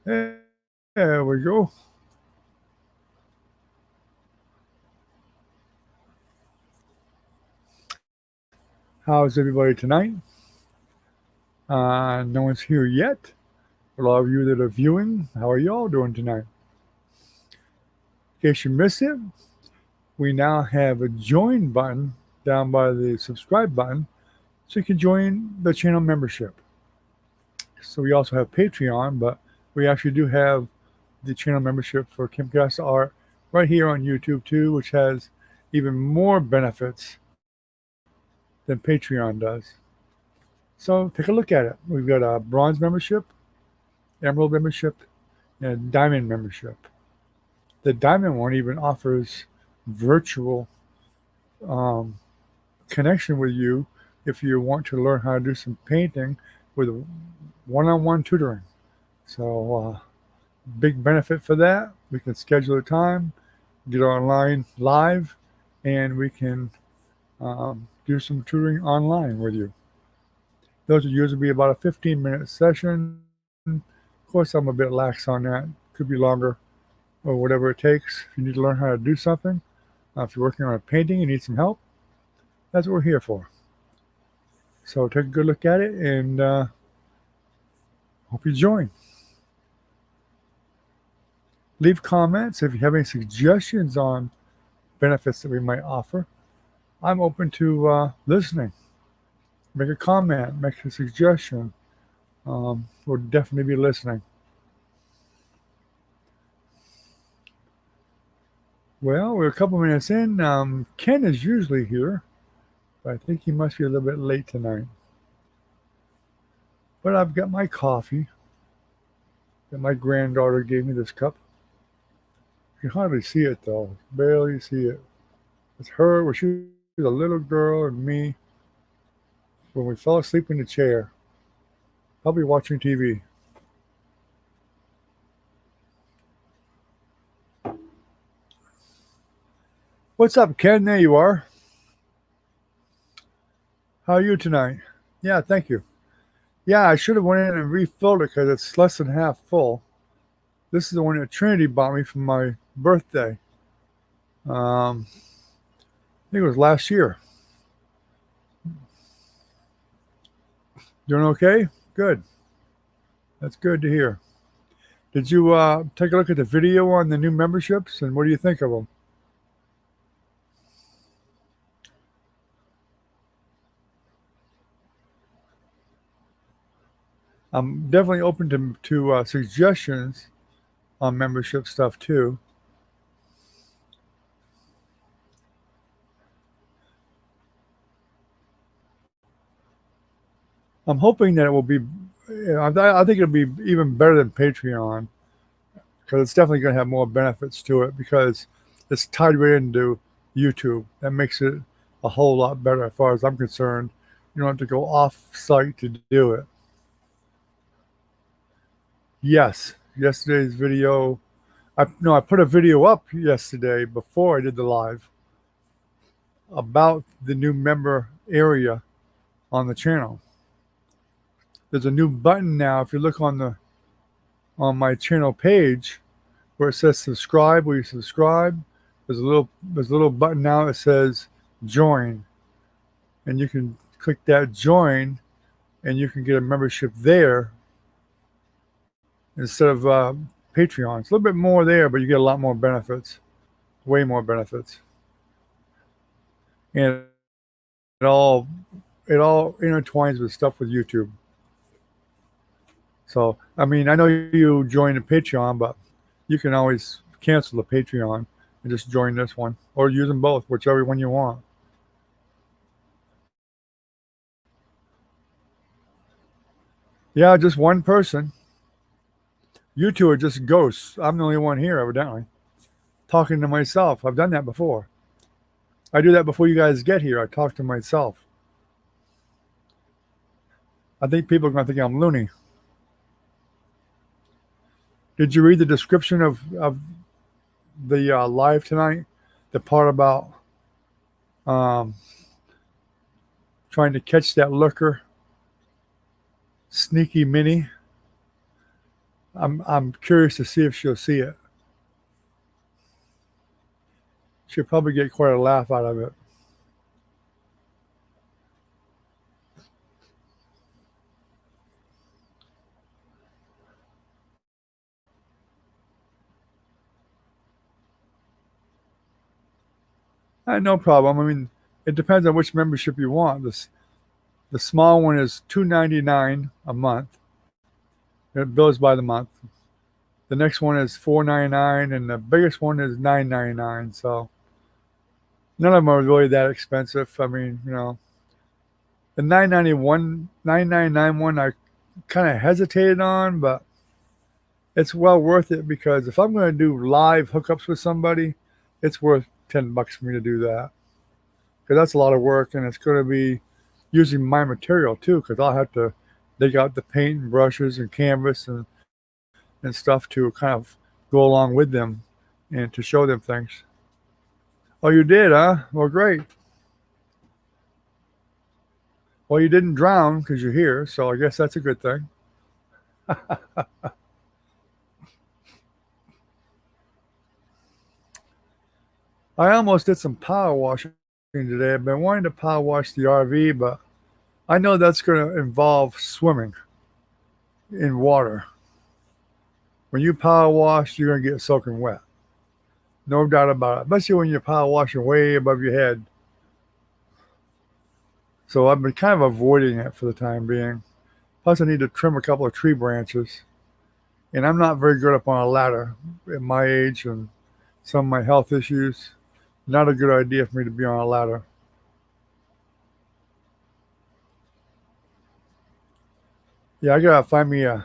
There we go. How's everybody tonight? No one's here yet. For a lot of you that are viewing, how are y'all doing tonight? In case you missed it, we now have a join button down by the subscribe button so you can join the channel membership. So we also have Patreon, but we actually do have the channel membership for Kimcast Art right here on YouTube too, which has even more benefits than Patreon does. So take a look at it. We've got a bronze membership, emerald membership, and a diamond membership. The diamond one even offers virtual connection with you if you want to learn how to do some painting with one-on-one tutoring. So big benefit for that. We can schedule a time, get online live, and we can do some tutoring online with you. Those will usually be about a 15-minute session. Of course, I'm a bit lax on that. Could be longer or whatever it takes. If you need to learn how to do something, if you're working on a painting, you need some help, that's what we're here for. So take a good look at it and hope you join. Leave comments if you have any suggestions on benefits that we might offer. I'm open to listening. Make a comment, make a suggestion. We'll definitely be listening. Well, we're a couple minutes in. Ken is usually here, but I think he must be a little bit late tonight. But I've got my coffee that my granddaughter gave me this cup. You can hardly see it though, barely see it. It's her when she was a little girl and me when we fell asleep in the chair, probably watching TV. What's up, Ken? There you are. How are you tonight? Yeah, thank you. Yeah, I should have went in and refilled it because it's less than half full. This is the one that Trinity bought me for my birthday. I think it was last year. Doing okay? Good. That's good to hear. Did you take a look at the video on the new memberships and what do you think of them? I'm definitely open to suggestions on membership stuff too. I'm hoping that it will be, I think it'll be even better than Patreon because it's definitely going to have more benefits to it because it's tied right into YouTube. That makes it a whole lot better as far as I'm concerned. You don't have to go off site to do it. Yes, yesterday's video. I put a video up yesterday before I did the live about the new member area on the channel. There's a new button now. If you look on my channel page where it says subscribe, where you subscribe, there's a little button now that says join, and you can click that join, and you can get a membership there instead of Patreon. It's a little bit more there, but you get a lot more benefits, way more benefits, and it all intertwines with stuff with YouTube. So, I mean, I know you joined the Patreon, but you can always cancel the Patreon and just join this one or use them both, whichever one you want. Yeah, just one person. You two are just ghosts. I'm the only one here, evidently, talking to myself. I've done that before. I do that before you guys get here. I talk to myself. I think people are going to think I'm loony. Did you read the description of the live tonight? The part about trying to catch that Lurcher Sneaky Minnie. I'm curious to see if she'll see it. She'll probably get quite a laugh out of it. No problem. I mean, it depends on which membership you want. The small one is $2.99 a month. It bills by the month. The next one is $4.99, and the biggest one is $9.99. So none of them are really that expensive. I mean, the 9.99 one I kind of hesitated on, but it's well worth it because if I'm going to do live hookups with somebody, it's worth $10 for me to do that because that's a lot of work, and it's going to be using my material too because I'll have to dig out the paint and brushes and canvas and stuff to kind of go along with them and to show them things. Oh, you did, huh? Well, great. Well, you didn't drown because you're here, so I guess that's a good thing. I almost did some power washing today. I've been wanting to power wash the RV, but I know that's going to involve swimming in water. When you power wash, you're going to get soaking wet. No doubt about it, especially when you're power washing way above your head. So I've been kind of avoiding it for the time being. Plus, I need to trim a couple of tree branches. And I'm not very good up on a ladder at my age and some of my health issues. Not a good idea for me to be on a ladder. Yeah, I gotta find me an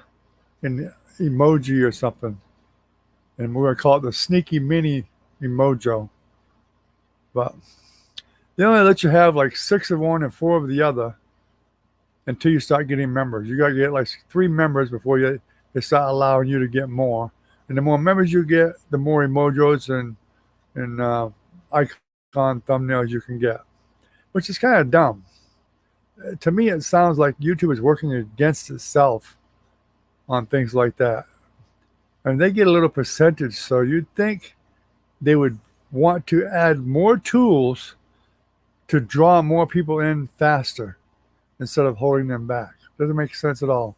emoji or something. And we're gonna call it the Sneaky Minnie emoji. But they only let you have like 6 of one and 4 of the other until you start getting members. You gotta get like 3 members before they start allowing you to get more. And the more members you get, the more emojis and icon thumbnails you can get, which is kind of dumb. To me, it sounds like YouTube is working against itself on things like that. And they get a little percentage, so you'd think they would want to add more tools to draw more people in faster instead of holding them back. Doesn't make sense at all.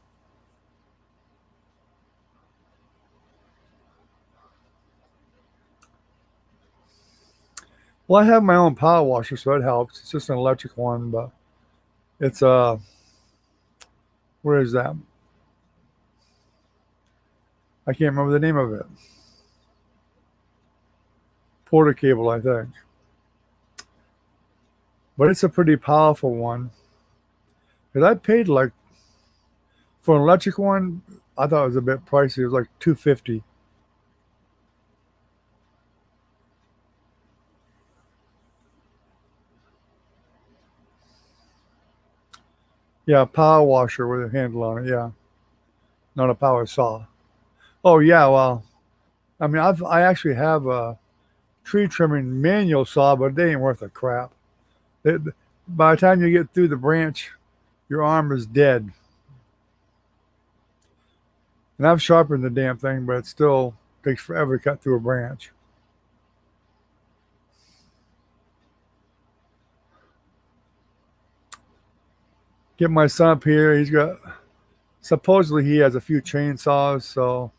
Well, I have my own power washer, so it helps. It's just an electric one, but it's where is that? I can't remember the name of it. Porter cable, I think. But it's a pretty powerful one. Because I paid like for an electric one, I thought it was a bit pricey. It was like $250. Yeah, power washer with a handle on it. Yeah, not a power saw. Oh yeah, well, I mean, I actually have a tree trimming manual saw, but they ain't worth a crap. It, by the time you get through the branch, your arm is dead. And I've sharpened the damn thing, but it still takes forever to cut through a branch. Get my son up here. Supposedly he has a few chainsaws, so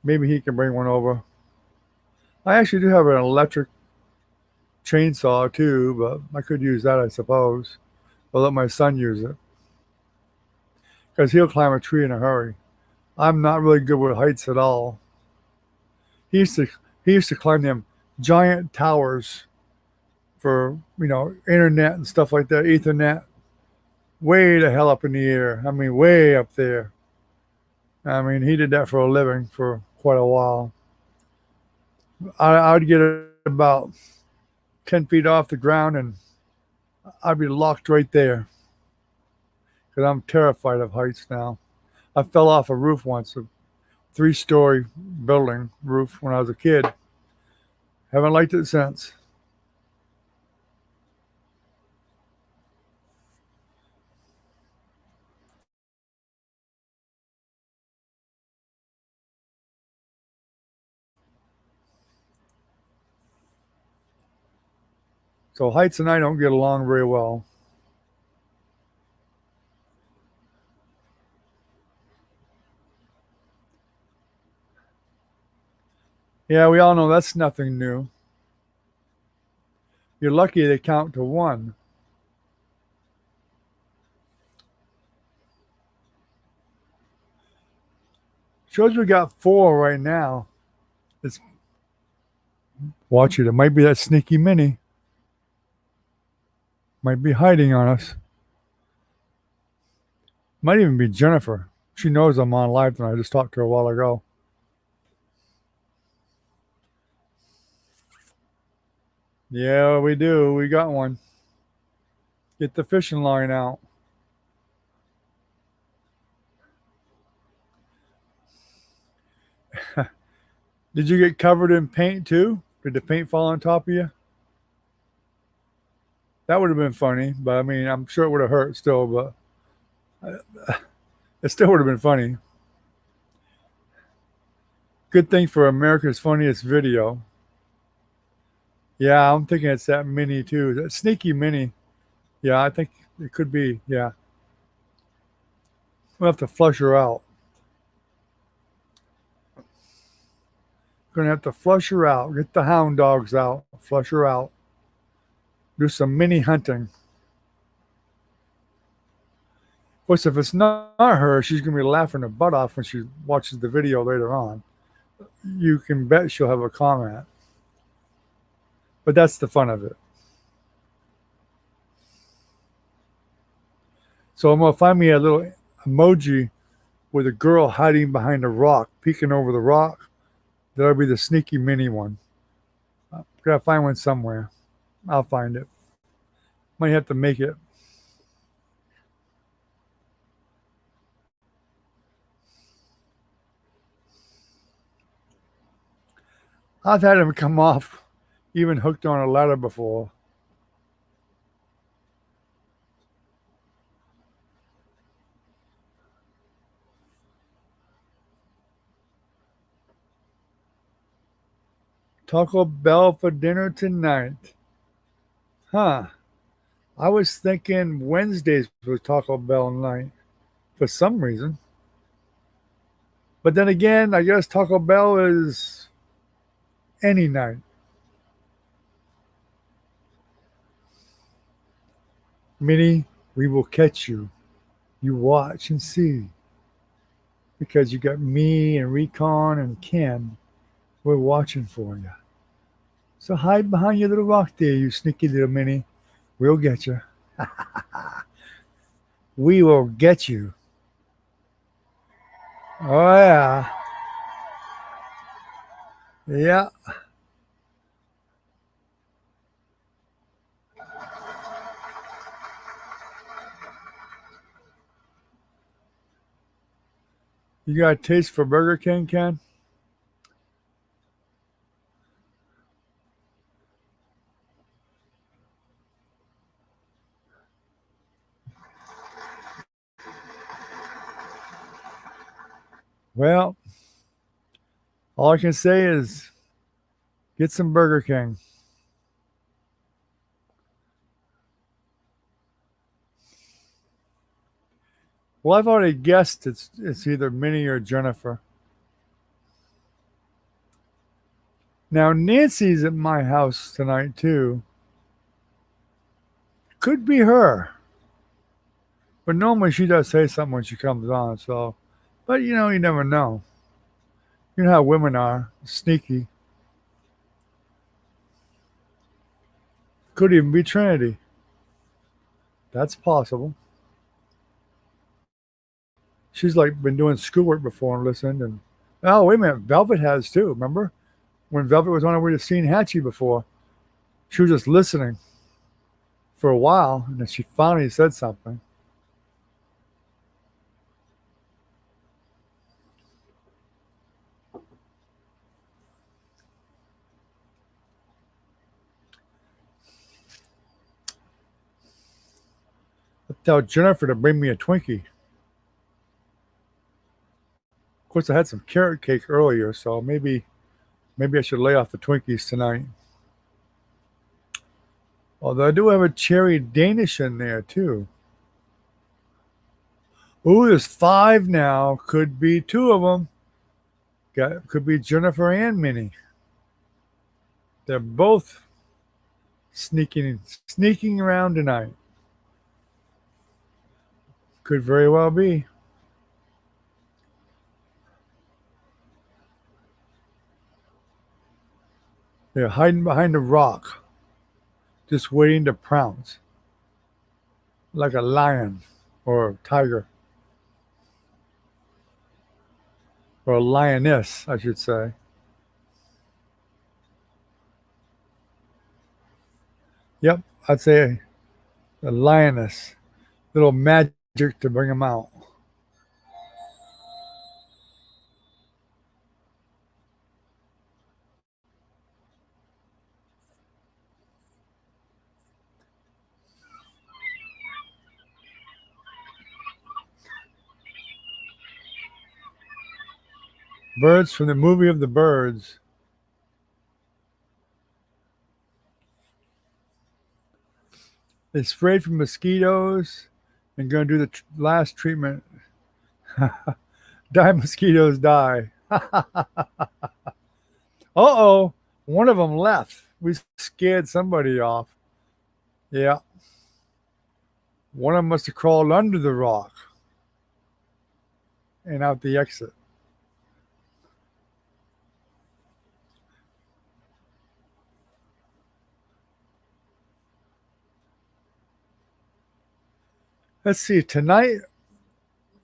maybe he can bring one over. I actually do have an electric chainsaw too, but I could use that, I suppose. I'll let my son use it because he'll climb a tree in a hurry. I'm not really good with heights at all. He used to he used to climb them giant towers for internet and stuff like that, Ethernet, way the hell up in the air. I mean, way up there. I mean, he did that for a living for quite a while. I'd get about 10 feet off the ground and I'd be locked right there because I'm terrified of heights now. I fell off a roof once, a 3-story building roof when I was a kid. Haven't liked it since. So Heights and I don't get along very well. Yeah, we all know that's nothing new. You're lucky they count to 1. Shows we got 4 right now. It's watch it. It might be that Sneaky Minnie. Might be hiding on us. Might even be Jennifer. She knows I'm on live tonight. I just talked to her a while ago. Yeah, we do. We got one. Get the fishing line out. Did you get covered in paint too? Did the paint fall on top of you? That would have been funny, but I mean, I'm sure it would have hurt still, but it still would have been funny. Good thing for America's Funniest Video. Yeah, I'm thinking it's that Minnie too. That Sneaky Minnie. Yeah, I think it could be. Yeah. We'll have to flush her out. Gonna have to flush her out. Get the hound dogs out. Flush her out. Do some mini hunting. Of course, if it's not her, she's gonna be laughing her butt off when she watches the video later on. You can bet she'll have a comment. But that's the fun of it. So I'm gonna find me a little emoji with a girl hiding behind a rock, peeking over the rock. That'll be the Sneaky Minnie one. Gotta find one somewhere. I'll find it. Might have to make it. I've had him come off, even hooked on a ladder before. Taco Bell for dinner tonight. Huh. I was thinking Wednesdays was Taco Bell night for some reason. But then again, I guess Taco Bell is any night. Minnie, we will catch you. You watch and see. Because you got me and Recon and Ken. We're watching for you. So hide behind your little rock there, you sneaky little Minnie. We'll get you. We will get you. Oh, yeah. Yeah. You got a taste for Burger King, Ken? Well, all I can say is get some Burger King. Well, I've already guessed it's either Minnie or Jennifer. Now, Nancy's at my house tonight, too. Could be her. But normally she does say something when she comes on, so. But, you know, you never know. You know how women are, sneaky. Could even be Trinity. That's possible. She's like been doing schoolwork before and listened. And oh, wait a minute, Velvet has too. Remember when Velvet was on her way to seeing Hatchie before? She was just listening for a while, and then she finally said something. I tell Jennifer to bring me a Twinkie. Of course, I had some carrot cake earlier, so maybe I should lay off the Twinkies tonight. Although I do have a cherry Danish in there too. Ooh, there's 5 now. Could be 2 of them. Could be Jennifer and Minnie. They're both sneaking around tonight. Could very well be. They're hiding behind a rock, just waiting to pounce, like a lion or a tiger, or a lioness, I should say. Yep, I'd say a lioness. Little magic to bring them out. Birds from the movie of the birds. They sprayed for mosquitoes and going to do the last treatment. Die mosquitoes die. Uh-oh, one of them left. We scared somebody off. Yeah. One of them must have crawled under the rock and out the exit. Let's see, tonight,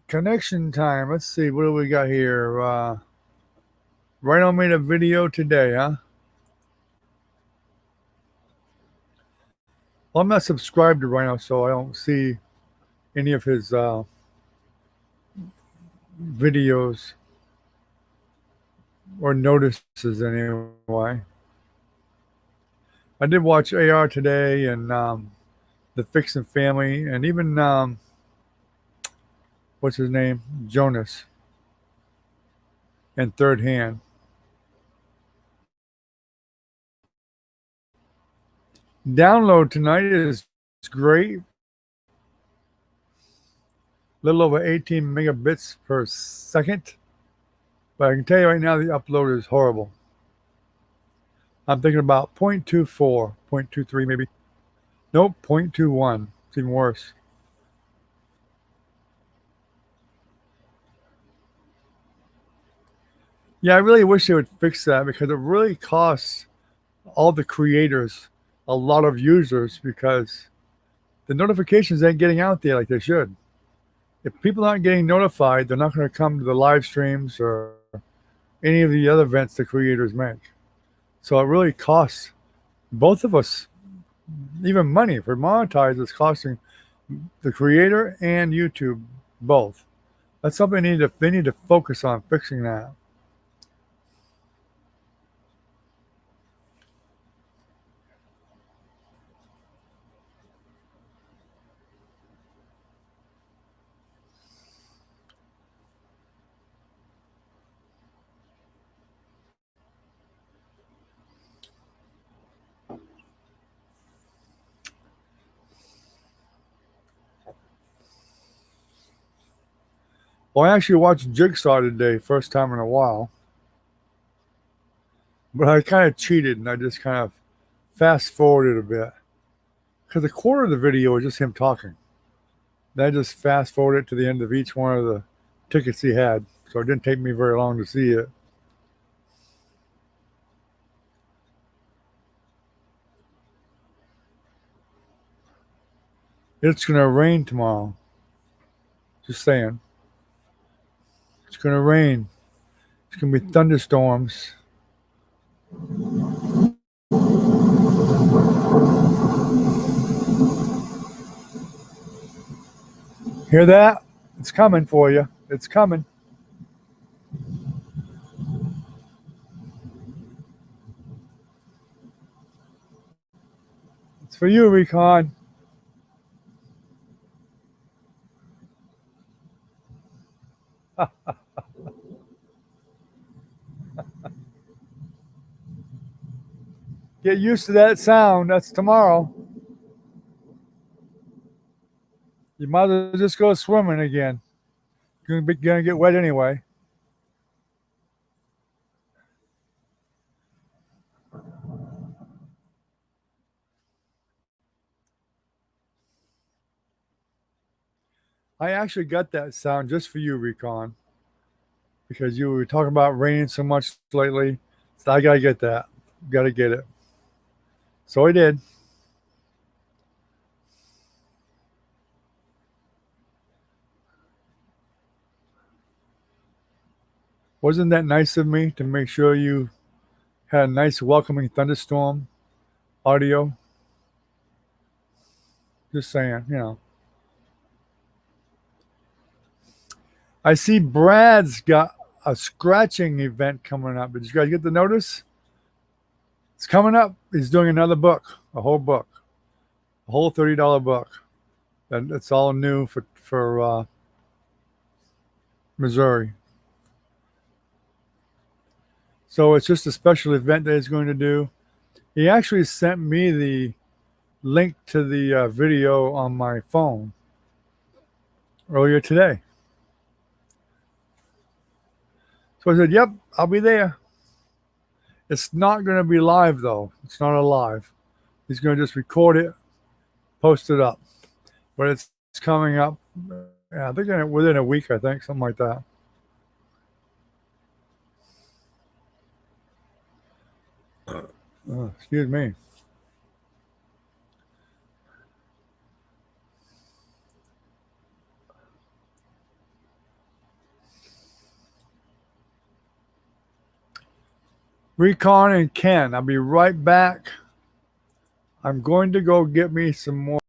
connection time. Let's see, what do we got here? Rhino made a video today, huh? Well, I'm not subscribed to Rhino, so I don't see any of his videos or notices anyway. I did watch AR today and the Fixin' Family, and even what's his name, Jonas, and Third Hand. Download tonight is great. A little over 18 megabits per second. But I can tell you right now, the upload is horrible. I'm thinking about 0.24, 0.23 maybe. Nope, 0.21. It's even worse. Yeah, I really wish they would fix that because it really costs all the creators a lot of users because the notifications ain't getting out there like they should. If people aren't getting notified, they're not going to come to the live streams or any of the other events the creators make. So it really costs both of us even money. For monetize, it's costing the creator and YouTube both. That's something they need to focus on fixing that. Well, I actually watched Jigsaw today, first time in a while. But I kind of cheated and I just kind of fast forwarded a bit. Because a quarter of the video was just him talking. Then I just fast forwarded to the end of each one of the tickets he had. So it didn't take me very long to see it. It's going to rain tomorrow. Just saying. It's going to rain. It's going to be thunderstorms. Hear that? It's coming for you. It's coming. It's for you, Recon. Get used to that sound. That's tomorrow. You might as well just go swimming again. You're gonna get wet anyway. I actually got that sound just for you, Recon, because you were talking about raining so much lately. So I gotta get that. Gotta get it. So I did. Wasn't that nice of me to make sure you had a nice welcoming thunderstorm audio? Just saying, you know. I see Brad's got a scratching event coming up. Did you guys get the notice? It's coming up. He's doing another book, a whole book, a whole $30 book. And it's all new for Missouri. So it's just a special event that he's going to do. He actually sent me the link to the video on my phone earlier today. So I said, "Yep, I'll be there." It's not going to be live though. It's not a live. He's going to just record it, post it up. But it's coming up. Yeah, I think within a week. I think something like that. Excuse me. Recon and Ken. I'll be right back. I'm going to go get me some more.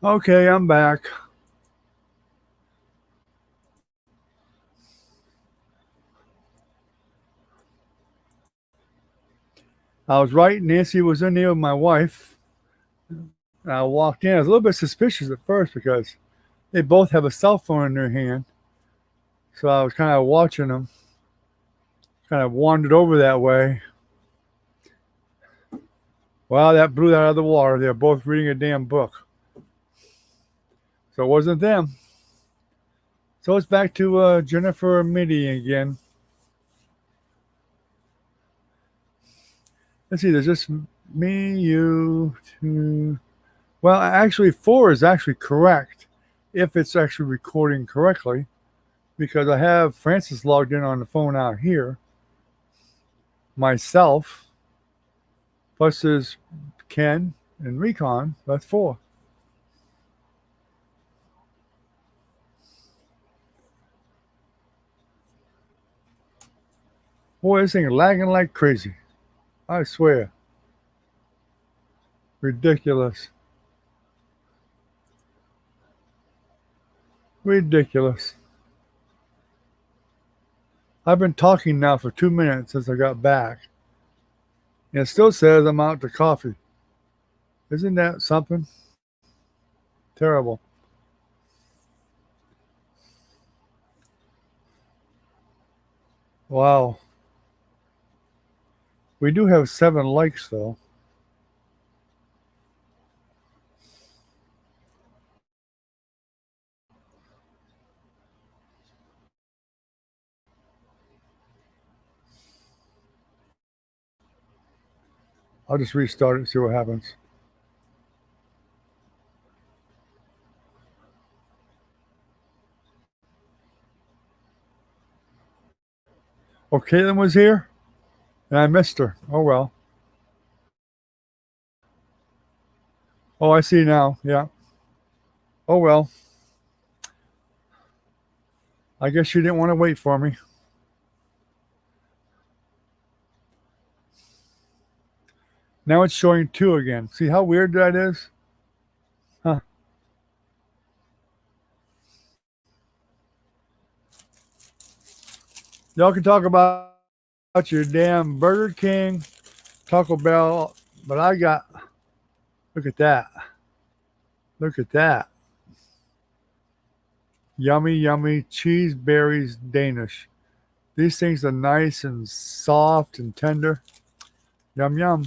Okay, I'm back. I was right. Nancy was in there with my wife. And I walked in. I was a little bit suspicious at first because they both have a cell phone in their hand. So I was kind of watching them, kind of wandered over that way. Well, that blew that out of the water. They were both reading a damn book. So it wasn't them. So it's back to Jennifer and Minnie again. Let's see, there's just me, you, two. Well, actually, 4 is actually correct if it's actually recording correctly because I have Francis logged in on the phone out here, myself, plus there's Ken and Recon. That's 4. Boy, this thing is lagging like crazy. I swear. Ridiculous. Ridiculous. I've been talking now for 2 minutes since I got back. And it still says I'm out to coffee. Isn't that something? Terrible. Wow. We do have 7 likes though. I'll just restart it and see what happens. Oh, Caitlin was here? And I missed her. Oh well. Oh, I see now. Yeah. Oh well. I guess you didn't want to wait for me. Now it's showing 2 again. See how weird that is? Huh. Y'all can talk about your damn Burger King, Taco Bell, but I got, look at that. Look at that. Yummy, yummy cheese berries Danish. These things are nice and soft and tender. Yum, yum.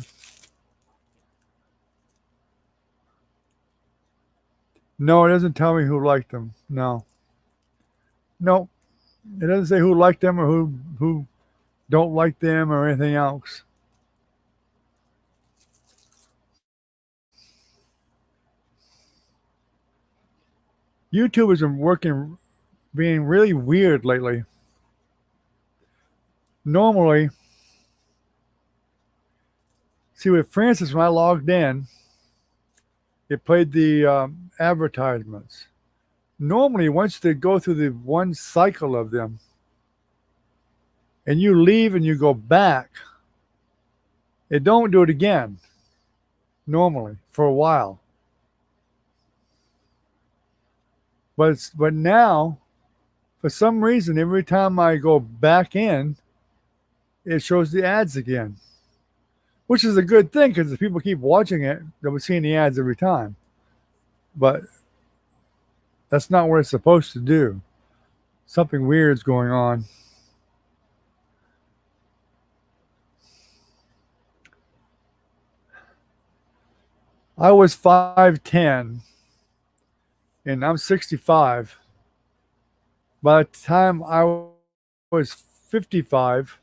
No, it doesn't tell me who liked them. No. No. It doesn't say who liked them or who don't like them or anything else. YouTube has been working, being really weird lately. Normally, see with Francis, when I logged in, it played the advertisements. Normally, once they go through the one cycle of them, and you leave and you go back, it don't do it again. Normally, for a while, but now, for some reason, every time I go back in, it shows the ads again, which is a good thing because if people keep watching it, they'll be seeing the ads every time. But that's not what it's supposed to do. Something weird's going on. I was 5'10", and I'm 65. By the time I was 55,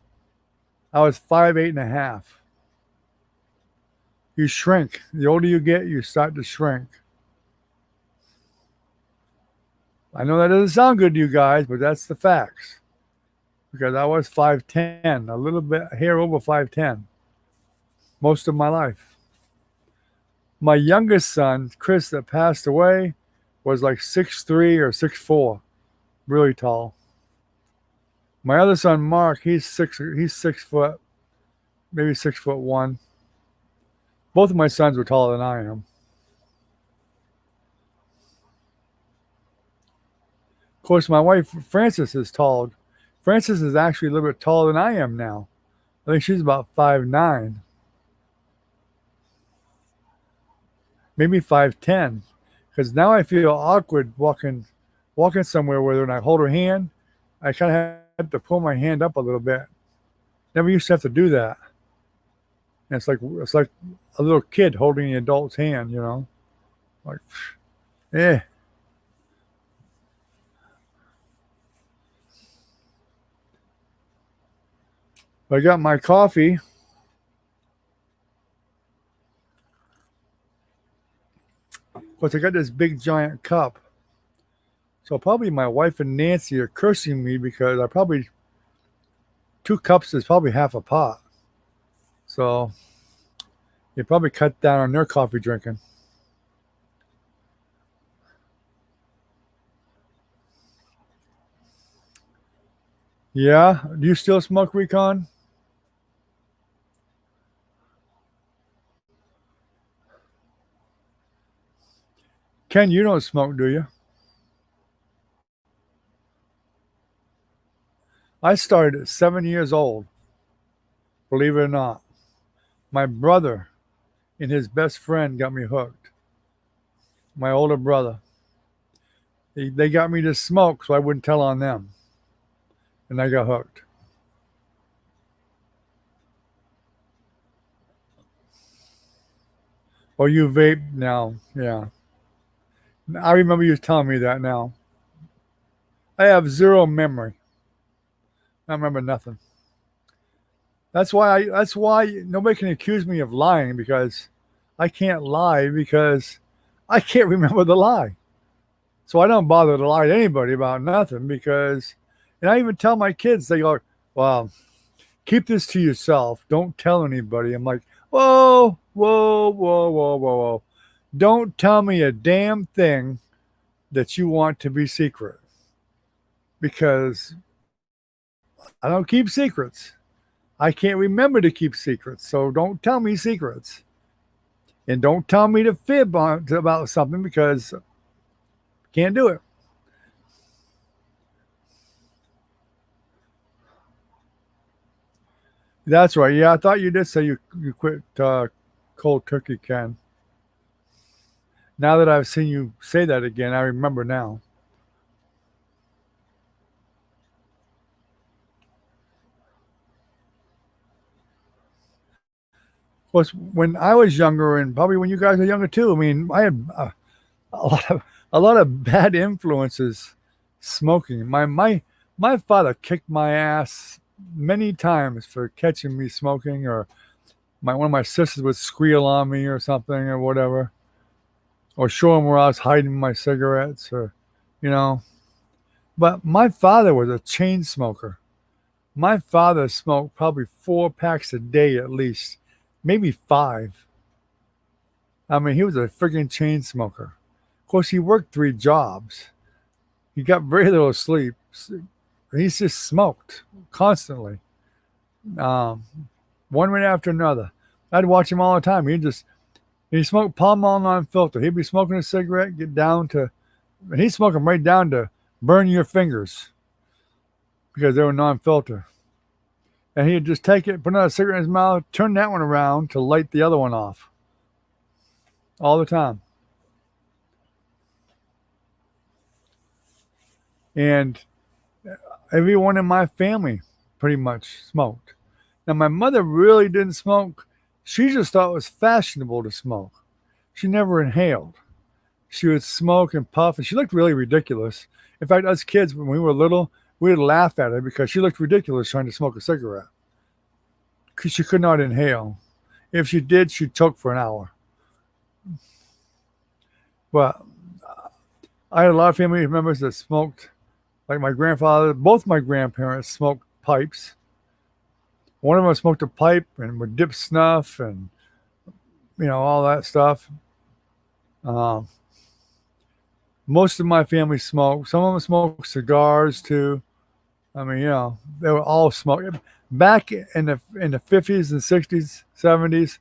I was 5'8.5". You shrink. The older you get, you start to shrink. I know that doesn't sound good to you guys, but that's the facts. Because I was 5'10", a little bit hair over 5'10", most of my life. My youngest son, Chris, that passed away, was like 6'3" or 6'4", really tall. My other son, Mark, he's 6 foot, maybe 6'1". Both of my sons were taller than I am. course, my wife Frances is tall. Frances is actually a little bit taller than I am now. I think she's about 5'9", maybe 5'10". Because now I feel awkward walking somewhere where when I hold her hand, I kind of have to pull my hand up a little bit. Never used to have to do that. And it's like a little kid holding an adult's hand, you know, like, eh. I got my coffee. Of course, I got this big giant cup. So probably my wife and Nancy are cursing me because 2 cups is probably half a pot. So they probably cut down on their coffee drinking. Yeah? Do you still smoke, Recon? Ken, you don't smoke, do you? I started at 7 years old, believe it or not. My brother and his best friend got me hooked. My older brother. They got me to smoke so I wouldn't tell on them. And I got hooked. Oh, you vape now. Yeah. I remember you telling me that now. I have zero memory. I don't remember nothing. That's why nobody can accuse me of lying, because I can't lie because I can't remember the lie. So I don't bother to lie to anybody about nothing, because, and I even tell my kids, they go, well, keep this to yourself. Don't tell anybody. I'm like, whoa, whoa, whoa, whoa, whoa, whoa. Don't tell me a damn thing that you want to be secret, because I don't keep secrets. I can't remember to keep secrets. So don't tell me secrets. And don't tell me to fib about something, because I can't do it. That's right. Yeah, I thought you did say you quit cold turkey, Ken. Now that I've seen you say that again, I remember now. Of course, when I was younger, and probably when you guys were younger too, I mean, I had a lot of bad influences smoking. My father kicked my ass many times for catching me smoking, or one of my sisters would squeal on me or something or whatever, or show him where I was hiding my cigarettes, or, you know. But my father was a chain smoker. My father smoked probably 4 packs a day at least, maybe 5. I mean, he was a freaking chain smoker. Of course, he worked 3 jobs. He got very little sleep. He just smoked constantly, um, one right after another. I'd watch him all the time. He smoked Pall Mall non-filter. He'd be smoking a cigarette, and he'd smoke them right down to burn your fingers, because they were non-filter. And he'd just take it, put another cigarette in his mouth, turn that one around to light the other one off. All the time. And everyone in my family pretty much smoked. Now, my mother really didn't smoke. She just thought it was fashionable to smoke. She never inhaled. She would smoke and puff, and she looked really ridiculous. In fact, us kids, when we were little, we would laugh at her because she looked ridiculous trying to smoke a cigarette, because she could not inhale. If she did, she'd choke for an hour. But I had a lot of family members that smoked. Like my grandfather, both my grandparents smoked pipes. One of them smoked a pipe and would dip snuff and, all that stuff. Um, most of my family smoked. Some of them smoked cigars too. I mean, they were all smoking. Back in the 50s and 60s, 70s,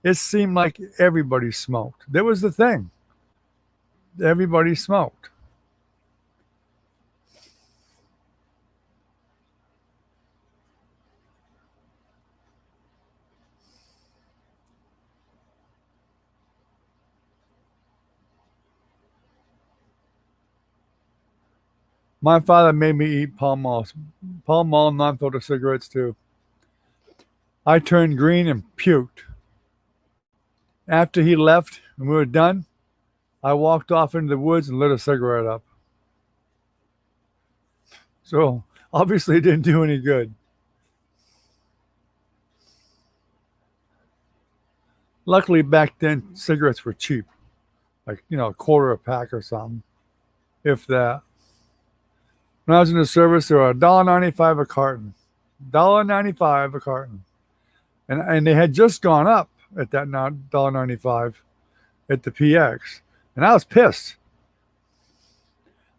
it seemed like everybody smoked. That was the thing. Everybody smoked. My father made me eat Pall Mall non-filter cigarettes too. I turned green and puked. After he left and we were done, I walked off into the woods and lit a cigarette up. So obviously it didn't do any good. Luckily back then cigarettes were cheap, like a quarter a pack or something, if that. When I was in the service, they were $1.95 a carton, $1.95 a carton, and they had just gone up at that $1.95 at the PX, and I was pissed.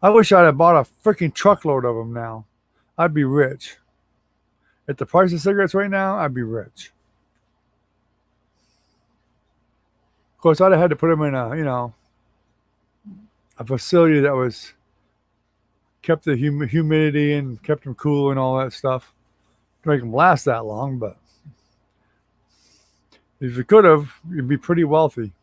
I wish I'd have bought a freaking truckload of them now. I'd be rich. At the price of cigarettes right now, I'd be rich. Of course, I'd have had to put them in a facility that was kept the humidity and kept them cool and all that stuff to make them last that long. But if you could have, you'd be pretty wealthy.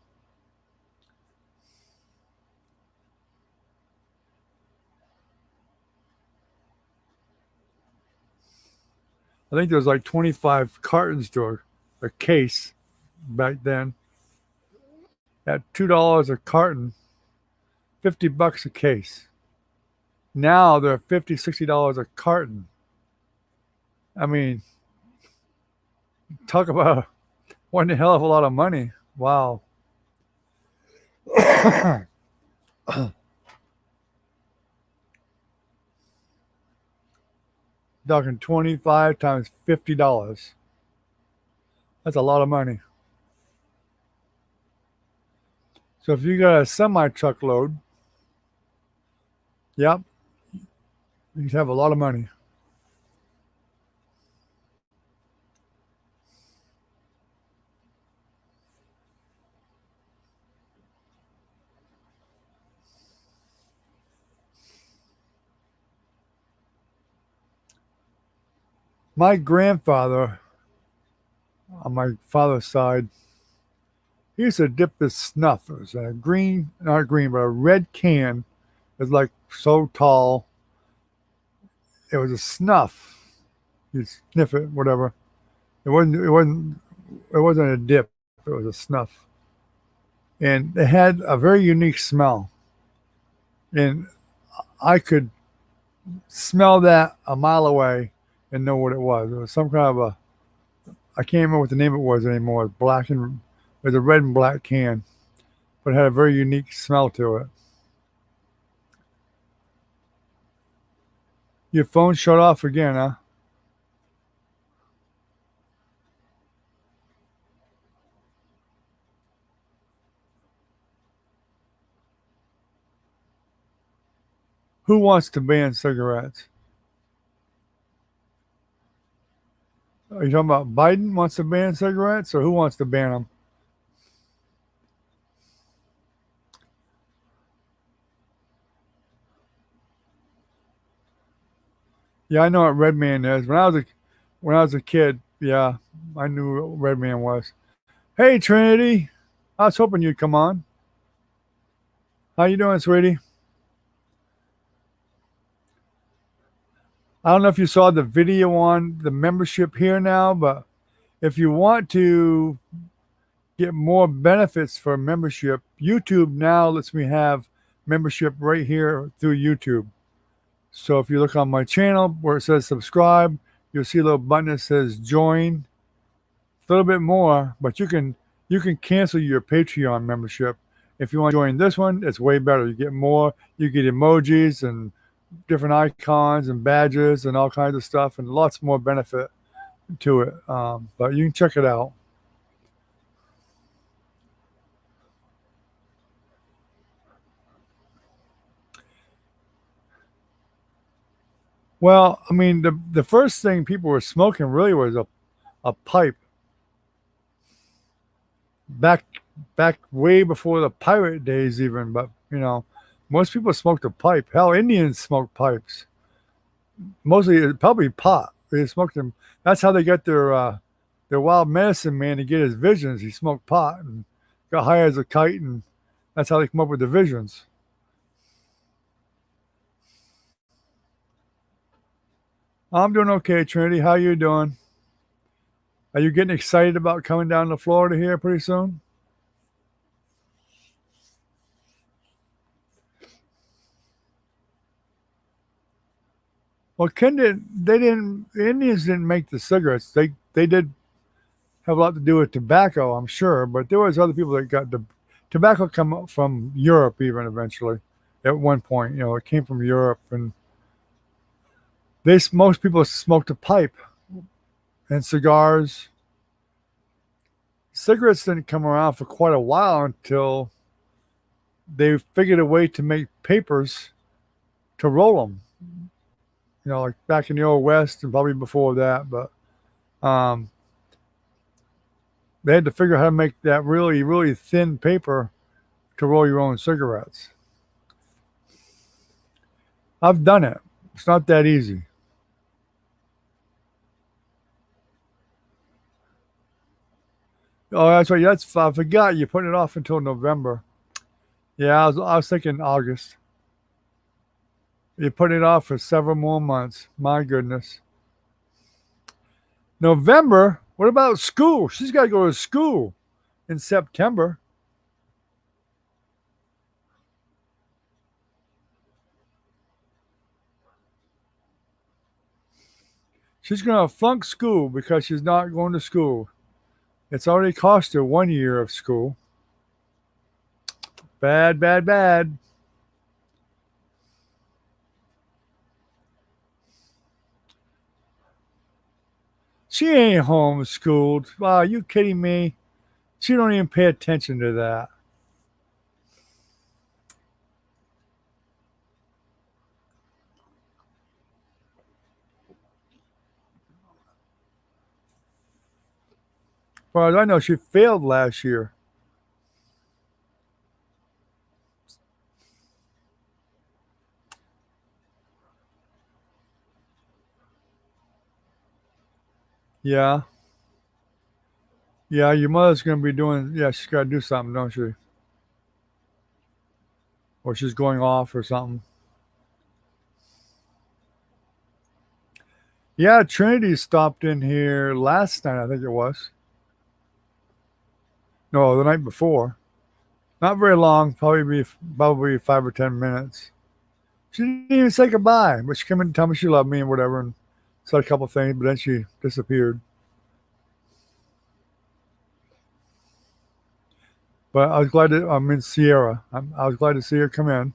I think there was like 25 cartons to a case back then. At $2 a carton, $50 a case. Now they're $50, $60 a carton. I mean, talk about one hell of a lot of money. Wow. Talking 25 times $50. That's a lot of money. So if you got a semi-truckload, yep, you have a lot of money. My grandfather, on my father's side, he used to dip his snuff. It was a not green, but a red can. It was like so tall. It was a snuff. You sniff it, whatever. It wasn't a dip. It was a snuff. And it had a very unique smell. And I could smell that a mile away and know what it was. It was some kind of I can't remember what the name of it was anymore. It was a red and black can, but it had a very unique smell to it. Your phone shut off again, huh? Who wants to ban cigarettes? Are you talking about Biden wants to ban cigarettes, or who wants to ban them? Yeah, I know what Red Man is. When I was a kid, yeah, I knew what Red Man was. Hey, Trinity, I was hoping you'd come on. How you doing, sweetie? I don't know if you saw the video on the membership here now, but if you want to get more benefits for membership, YouTube now lets me have membership right here through YouTube. So if you look on my channel where it says subscribe, you'll see a little button that says join. It's a little bit more, but you can cancel your Patreon membership. If you want to join this one, it's way better. You get more. You get emojis and different icons and badges and all kinds of stuff, and lots more benefit to it. But you can check it out. Well, I mean, the first thing people were smoking really was a pipe. Back way before the pirate days even, but most people smoked a pipe. Hell, Indians smoked pipes. Mostly probably pot. They smoked them. That's how they got their wild medicine man to get his visions. He smoked pot and got high as a kite, and that's how they come up with the visions. I'm doing okay, Trinity. How you doing? Are you getting excited about coming down to Florida here pretty soon? Well, the Indians didn't make the cigarettes. They did have a lot to do with tobacco, I'm sure, but there was other people that got the tobacco come up from Europe even eventually. At one point, it came from Europe, and most people smoked a pipe and cigars. Cigarettes didn't come around for quite a while until they figured a way to make papers to roll them. Like back in the old West and probably before that, but um, they had to figure out how to make that really, really thin paper to roll your own cigarettes. I've done it. It's not that easy. Oh, that's right. I forgot you put it off until November. Yeah, I was thinking August. You put it off for several more months. My goodness. November? What about school? She's got to go to school in September. She's going to flunk school because she's not going to school. It's already cost her 1 year of school. Bad, bad, bad. She ain't homeschooled. Wow, you kidding me? She don't even pay attention to that. As far as I know, she failed last year. Yeah. Yeah, your mother's going to be doing, yeah, she's got to do something, don't she? Or she's going off or something. Yeah, Trinity stopped in here last night, I think it was. No, the night before. Not very long, probably 5 or 10 minutes. She didn't even say goodbye, but she came in and told me she loved me and whatever, and said a couple things, but then she disappeared. But I was glad to. I'm in Sierra. I was glad to see her come in.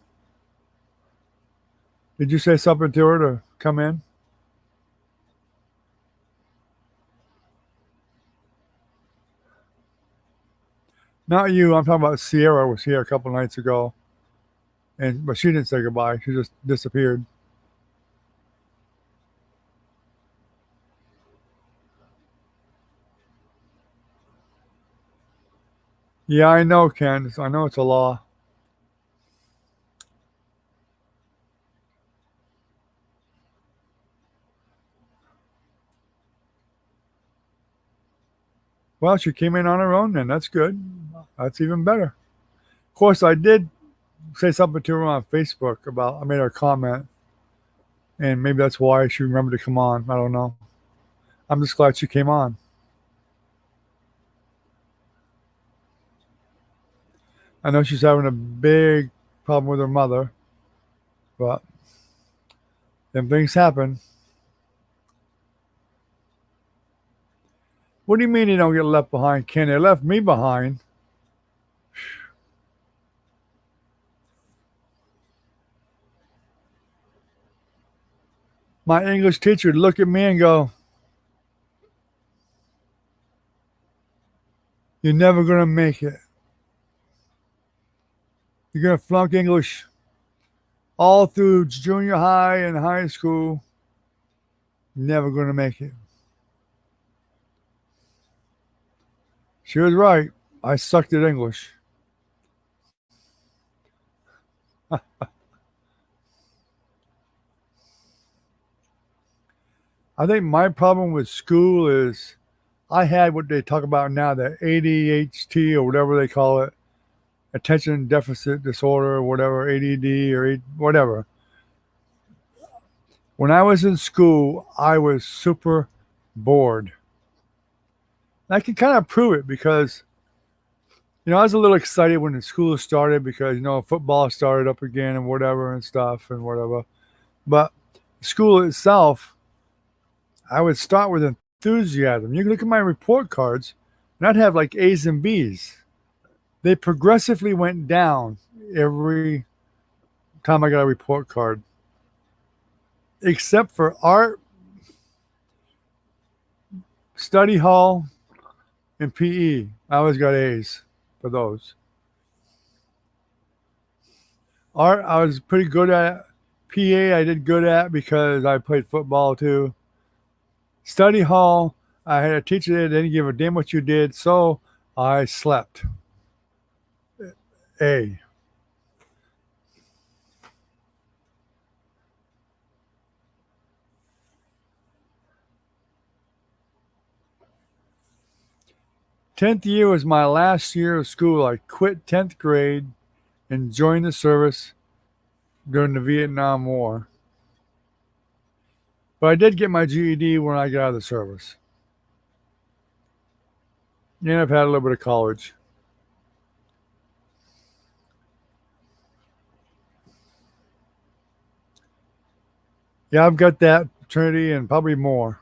Did you say something to her to come in? Not you. I'm talking about Sierra. Was here a couple nights ago, but she didn't say goodbye. She just disappeared. Yeah, I know, Ken. I know it's a law. Well, she came in on her own, then that's good. That's even better. Of course, I did say something to her on Facebook about. I made her a comment, and maybe that's why she remembered to come on. I don't know. I'm just glad she came on. I know she's having a big problem with her mother, but then things happen. What do you mean you don't get left behind, Ken? They left me behind. My English teacher would look at me and go, "You're never going to make it. You're going to flunk English all through junior high and high school. Never going to make it." She was right. I sucked at English. I think my problem with school is I had what they talk about now, the ADHD or whatever they call it, attention deficit disorder or whatever, ADD or whatever. When I was in school, I was super bored. And I can kind of prove it because, I was a little excited when the school started because, football started up again and whatever and stuff and whatever. But school itself, I would start with enthusiasm. You can look at my report cards, and I'd have like A's and B's. They progressively went down every time I got a report card, except for art, study hall, and PE. I always got A's for those. Art, I was pretty good at. PA, I did good at because I played football too. Study hall, I had a teacher that didn't give a damn what you did, so I slept. A. 10th year was my last year of school. I quit 10th grade and joined the service during the Vietnam War. But I did get my GED when I got out of the service. And I've had a little bit of college. Yeah, I've got that, Trinity, and probably more.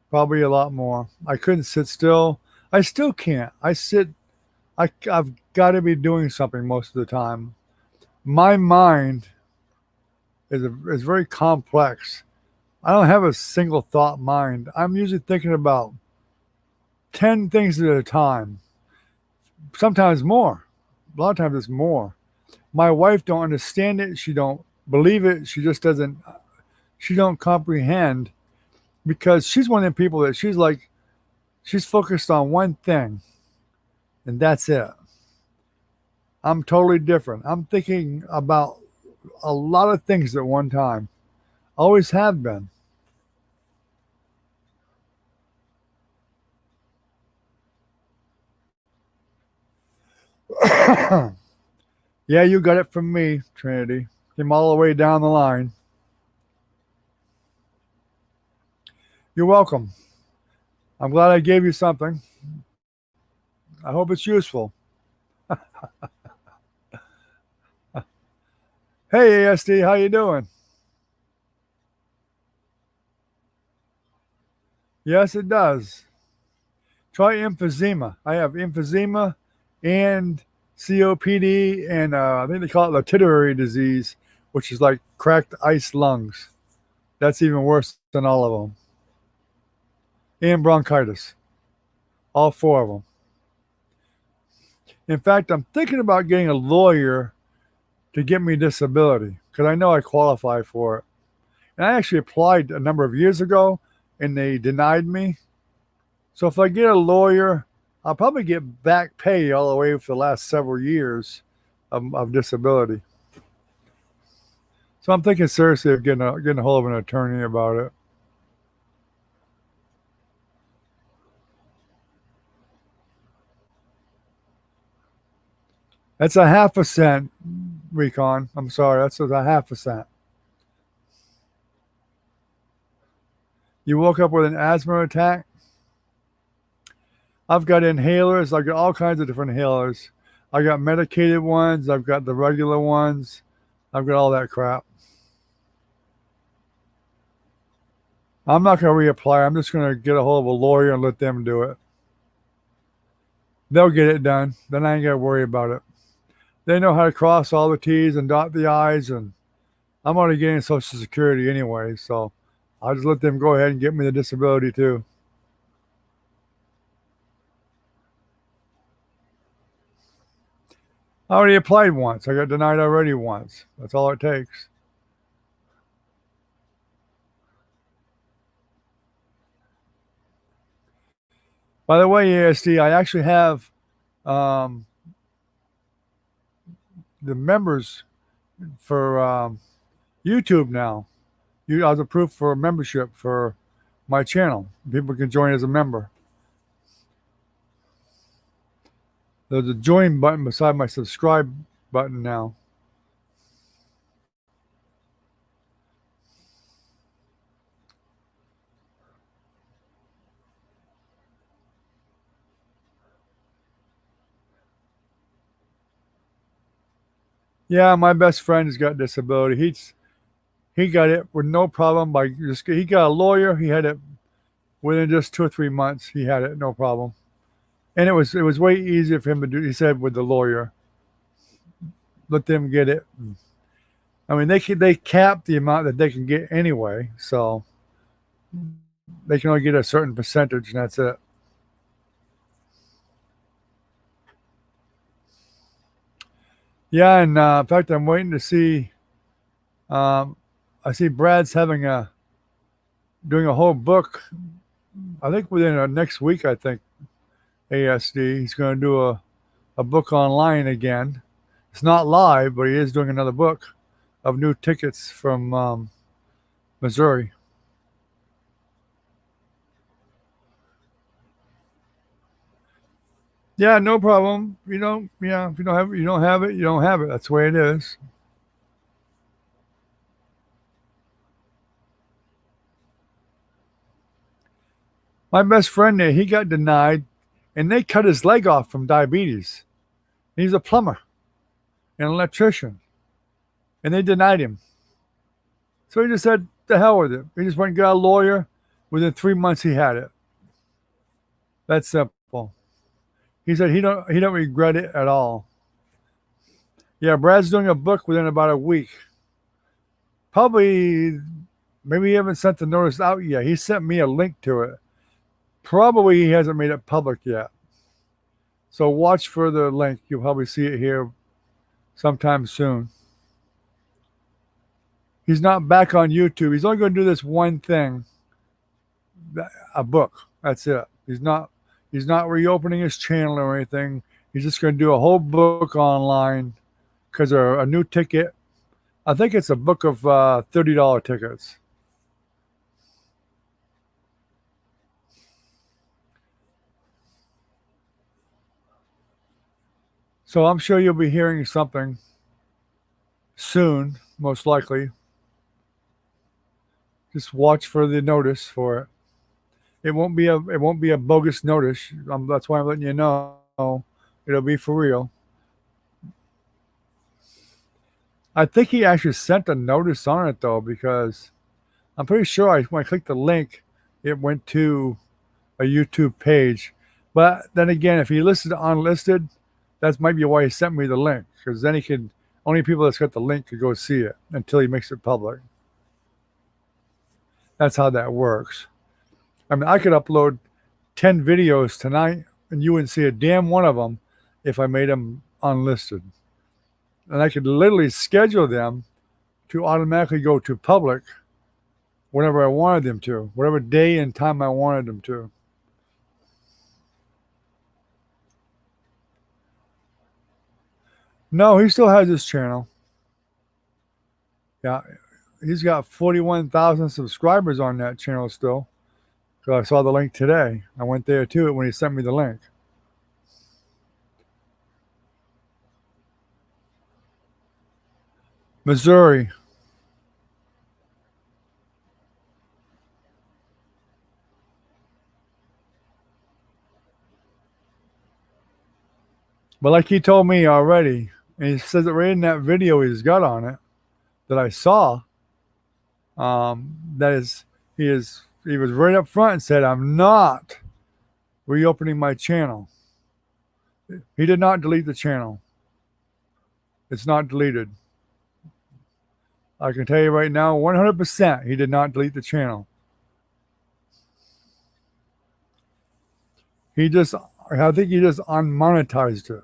Probably a lot more. I couldn't sit still. I still can't. I've got to be doing something most of the time. My mind is very complex. I don't have a single thought mind. I'm usually thinking about 10 things at a time. Sometimes more. A lot of times it's more. My wife don't understand it. She don't believe it. She don't comprehend because she's one of the people that she's focused on one thing and that's it. I'm totally different. I'm thinking about a lot of things at one time. Always have been. Yeah, you got it from me, Trinity. Came all the way down the line. You're welcome. I'm glad I gave you something. I hope it's useful. Hey, ASD, how you doing? Yes, it does. Try emphysema. I have emphysema and COPD, and I think they call it literary disease, which is like cracked ice lungs. That's even worse than all of them. And bronchitis. All four of them. In fact, I'm thinking about getting a lawyer to get me disability because I know I qualify for it. And I actually applied a number of years ago and they denied me. So if I get a lawyer, I'll probably get back pay all the way for the last several years of disability. So I'm thinking seriously of getting a hold of an attorney about it. That's a half a cent, Recon. I'm sorry, that's a half a cent. You woke up with an asthma attack? I've got inhalers. I've got all kinds of different inhalers. I got medicated ones. I've got the regular ones. I've got all that crap. I'm not going to reapply. I'm just going to get a hold of a lawyer and let them do it. They'll get it done. Then I ain't got to worry about it. They know how to cross all the T's and dot the I's, and I'm already getting Social Security anyway, so I'll just let them go ahead and get me the disability too. I already applied once. I got denied already once. That's all it takes. By the way, ASD, I actually have the members for YouTube now. I was approved for a membership for my channel. People can join as a member. There's a join button beside my subscribe button now. Yeah, my best friend has got disability. He got it with no problem by just he got a lawyer. He had it within just 2 or 3 months. He had it no problem, and it was way easier for him to do. He said with the lawyer, let them get it. I mean, they cap the amount that they can get anyway, so they can only get a certain percentage, and that's it. Yeah, and in fact, I'm waiting to see. I see Brad's doing a whole book. I think within next week. I think ASD. He's going to do a book online again. It's not live, but he is doing another book of new tickets from Missouri. Yeah, no problem. Yeah, if you don't have it, you don't have it. You don't have it. That's the way it is. My best friend there, he got denied, and they cut his leg off from diabetes. He's a plumber and an electrician, and they denied him. So he just said, "The hell with it." He just went and got a lawyer. Within 3 months, he had it. That's simple. He said he don't regret it at all. Yeah, Brad's doing a book within about a week. Probably, maybe he haven't sent the notice out yet. He sent me a link to it. Probably he hasn't made it public yet. So watch for the link. You'll probably see it here sometime soon. He's not back on YouTube. He's only going to do this one thing, a book. That's it. He's not reopening his channel or anything. He's just going to do a whole book online because a new ticket. I think it's a book of $30 tickets. So I'm sure you'll be hearing something soon, most likely. Just watch for the notice for it. It won't be a bogus notice. That's why I'm letting you know. It'll be for real. I think he actually sent a notice on it though, because I'm pretty sure when I clicked the link, it went to a YouTube page. But then again, if he listed unlisted, that might be why he sent me the link, because then only people that's got the link could go see it until he makes it public. That's how that works. I mean, I could upload 10 videos tonight and you wouldn't see a damn one of them if I made them unlisted. And I could literally schedule them to automatically go to public whenever I wanted them to, whatever day and time I wanted them to. No, he still has his channel. Yeah, he's got 41,000 subscribers on that channel still. So I saw the link today. I went there too when he sent me the link. Missouri. But like he told me already, and he says it right in that video he's got on it that I saw, that is, he was right up front and said, "I'm not reopening my channel." He did not delete the channel. It's not deleted. I can tell you right now, 100%, he did not delete the channel. I think he just unmonetized it.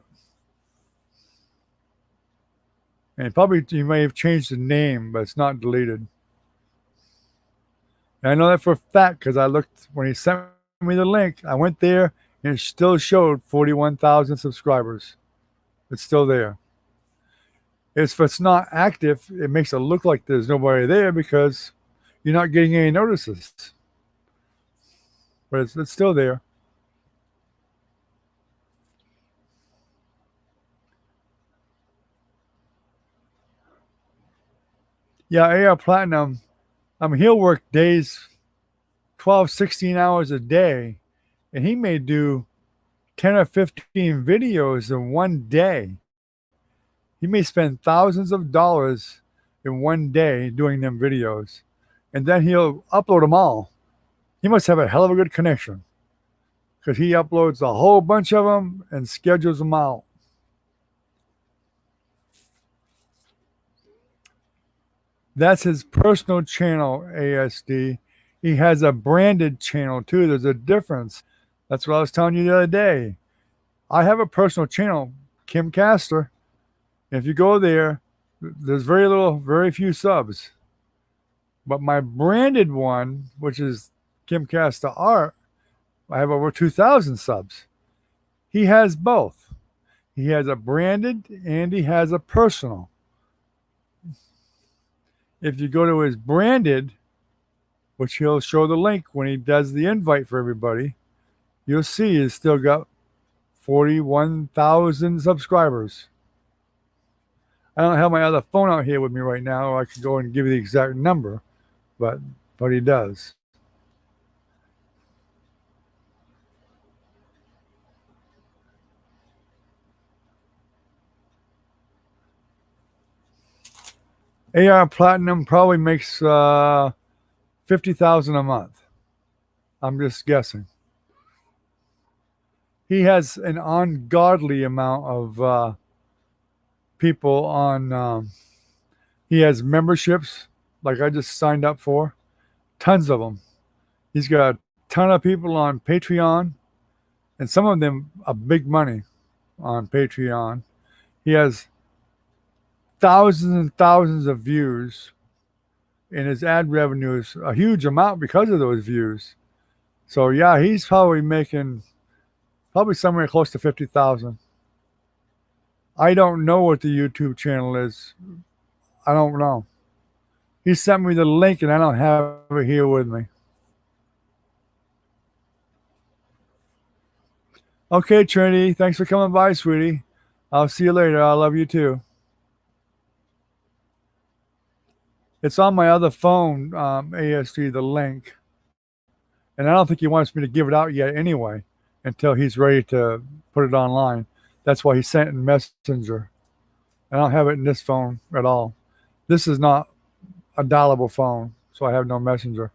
And he may have changed the name, but it's not deleted. And I know that for a fact because I looked when he sent me the link. I went there and it still showed 41,000 subscribers. It's still there. If it's not active, it makes it look like there's nobody there because you're not getting any notices. But it's still there. Yeah, AR Platinum, he'll work days, 12, 16 hours a day, and he may do 10 or 15 videos in one day. He may spend thousands of dollars in one day doing them videos, and then he'll upload them all. He must have a hell of a good connection because he uploads a whole bunch of them and schedules them out. That's his personal channel, ASD. He has a branded channel too. There's a difference. That's what I was telling you the other day. I have a personal channel, Kim Caster. If you go there, there's very few subs. But my branded one, which is Kim Caster Art, I have over 2,000 subs. He has both. He has a branded and he has a personal. If you go to his branded, which he'll show the link when he does the invite for everybody, you'll see he's still got 41,000 subscribers. I don't have my other phone out here with me right now, or I could go and give you the exact number, but he does. AR Platinum probably makes 50,000 a month. I'm just guessing. He has an ungodly amount of people on. He has memberships, like I just signed up for, tons of them. He's got a ton of people on Patreon, and some of them are big money on Patreon. He has thousands and thousands of views, and his ad revenue is a huge amount because of those views. So yeah, he's probably making somewhere close to 50,000. I don't know what the YouTube channel is. I don't know. He sent me the link and I don't have it here with me. Okay, Trinity, thanks for coming by, sweetie. I'll see you later. I love you too. It's on my other phone, ASD, the link. And I don't think he wants me to give it out yet anyway until he's ready to put it online. That's why he sent it in Messenger. I don't have it in this phone at all. This is not a dialable phone, so I have no Messenger.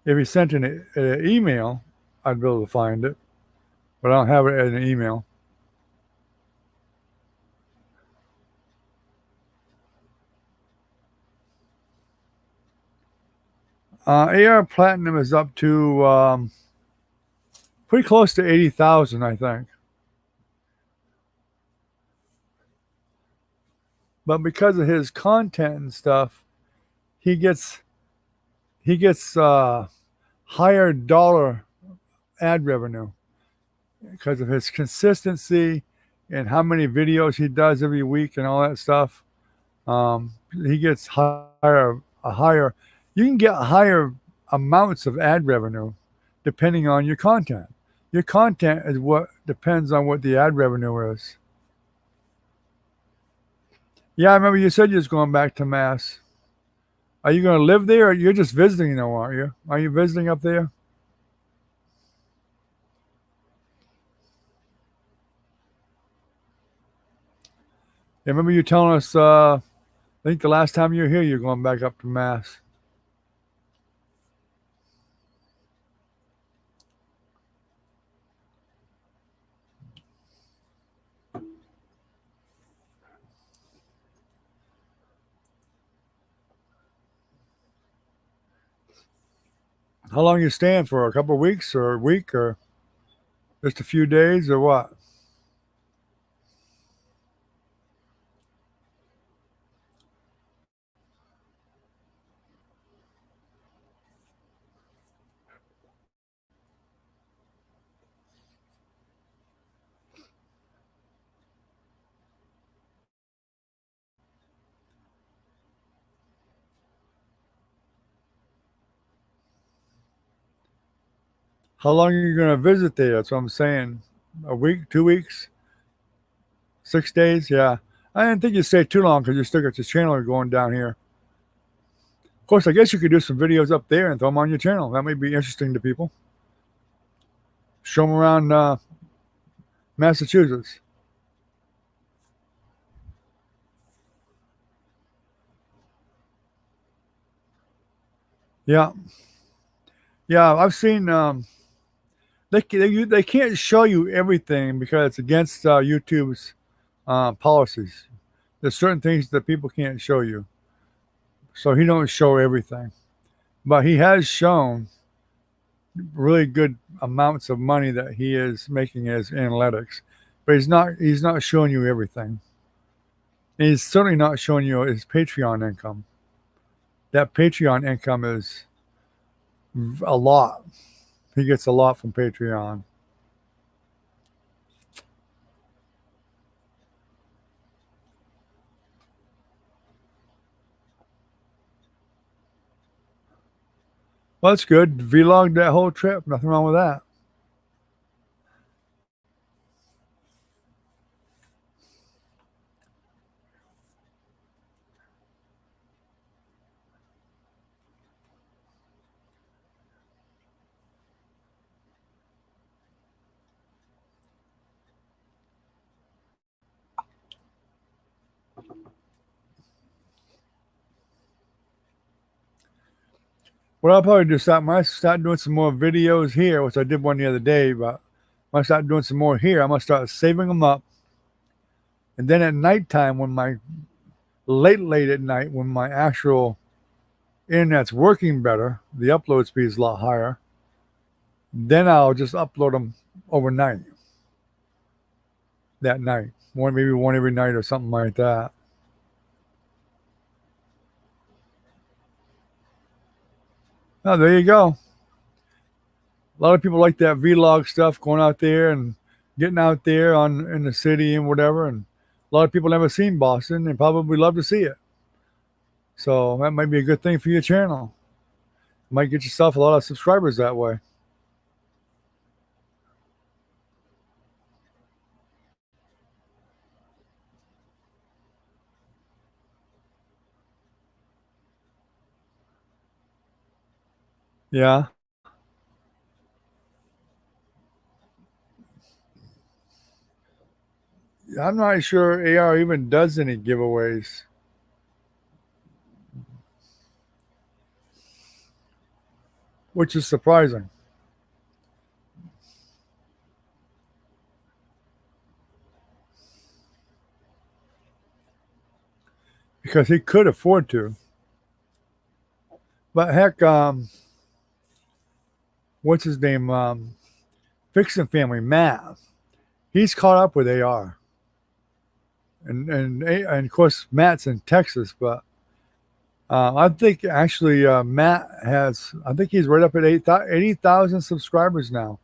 If he sent an email, I'd be able to find it, but I don't have it in an email. AR Platinum is up to pretty close to 80,000, I think. But because of his content and stuff, he gets higher dollar ad revenue because of his consistency and how many videos he does every week and all that stuff. He gets higher. You can get higher amounts of ad revenue depending on your content. Your content is what depends on what the ad revenue is. Yeah, I remember you said you was going back to Mass. Are you going to live there, or you're just visiting though, aren't you? Are you visiting up there? Yeah, remember you telling us, I think the last time you were here, you're going back up to Mass. How long you staying for? A couple of weeks or a week or just a few days or what? How long are you going to visit there? That's what I'm saying. A week, 2 weeks, 6 days? Yeah. I didn't think you'd stay too long because you still got your channel going down here. Of course, I guess you could do some videos up there and throw them on your channel. That may be interesting to people. Show them around Massachusetts. Yeah, yeah. I've seen. They can't show you everything because it's against YouTube's policies. There's certain things that people can't show you, so he don't show everything. But he has shown really good amounts of money that he is making as analytics. But he's not showing you everything. And he's certainly not showing you his Patreon income. That Patreon income is a lot. He gets a lot from Patreon. Well, that's good. Vlogged that whole trip. Nothing wrong with that. What I'll probably do is start doing some more videos here, which I did one the other day, but when I start doing some more here, I'm going to start saving them up. And then at nighttime, late at night, when my actual internet's working better, the upload speed is a lot higher, then I'll just upload them overnight that night. Maybe one every night or something like that. Oh, there you go. A lot of people like that vlog stuff, going out there and getting out there in the city and whatever. And a lot of people never seen Boston and probably love to see it. So that might be a good thing for your channel. You might get yourself a lot of subscribers that way. Yeah. I'm not sure AR even does any giveaways, which is surprising. Because he could afford to. But heck, what's his name? Fixin' Family, Matt. He's caught up with AR. And of course, Matt's in Texas, but I think actually Matt I think he's right up at 80,000 subscribers now.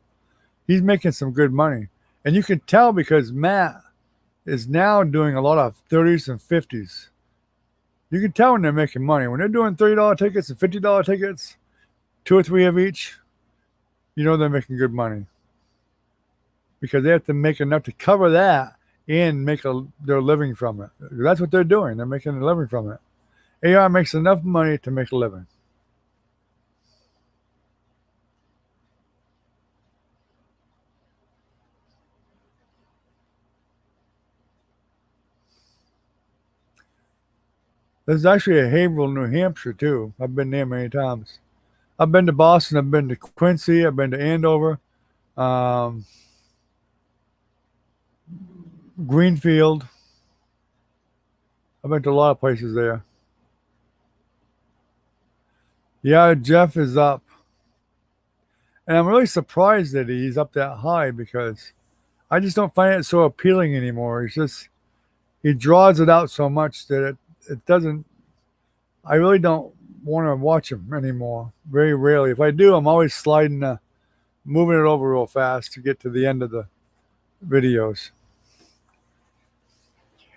He's making some good money. And you can tell because Matt is now doing a lot of 30s and 50s. You can tell when they're making money. When they're doing $30 tickets and $50 tickets, 2 or 3 of each, you know they're making good money. Because they have to make enough to cover that and make their living from it. That's what they're doing. They're making a living from it. AR makes enough money to make a living. There's actually a Haverhill, New Hampshire, too. I've been there many times. I've been to Boston. I've been to Quincy. I've been to Andover. Greenfield. I've been to a lot of places there. Yeah, Jeff is up. And I'm really surprised that he's up that high because I just don't find it so appealing anymore. He draws it out so much that it doesn't, I really don't want to watch him anymore. Very rarely. If I do, I'm always moving it over real fast to get to the end of the videos.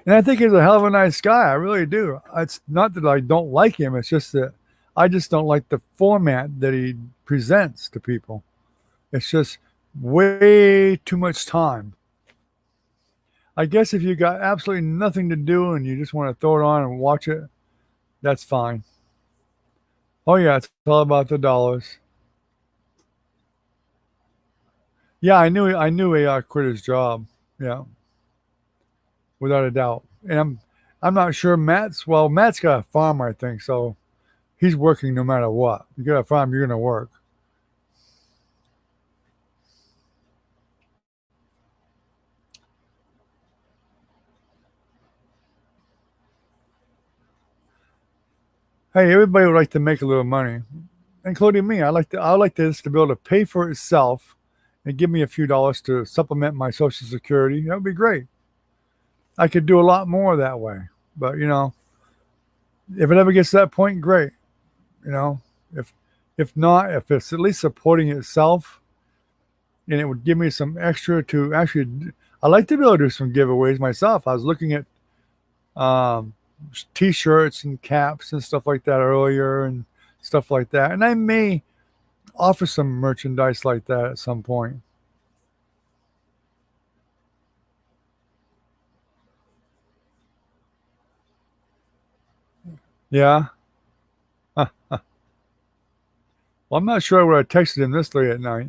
And I think he's a hell of a nice guy. I really do. It's not that I don't like him. It's just that I just don't like the format that he presents to people. It's just way too much time. I guess if you got absolutely nothing to do and you just want to throw it on and watch it, that's fine. Oh yeah, it's all about the dollars. Yeah, I knew he quit his job. Yeah, without a doubt. And I'm not sure Matt's got a farm, I think, so he's working no matter what. You got a farm, you're gonna work. Hey, everybody would like to make a little money, including me. I like this to be able to pay for itself and give me a few dollars to supplement my Social Security. That would be great. I could do a lot more that way. But if it ever gets to that point, great. You know, if if not, if it's at least supporting itself, and it would give me some extra to actually. I like to be able to do some giveaways myself. I was looking at um, t-shirts and caps and stuff like that earlier and stuff like that, and I may offer some merchandise like that at some point. Yeah. Huh. Well, I'm not sure I would have texted him this late at night.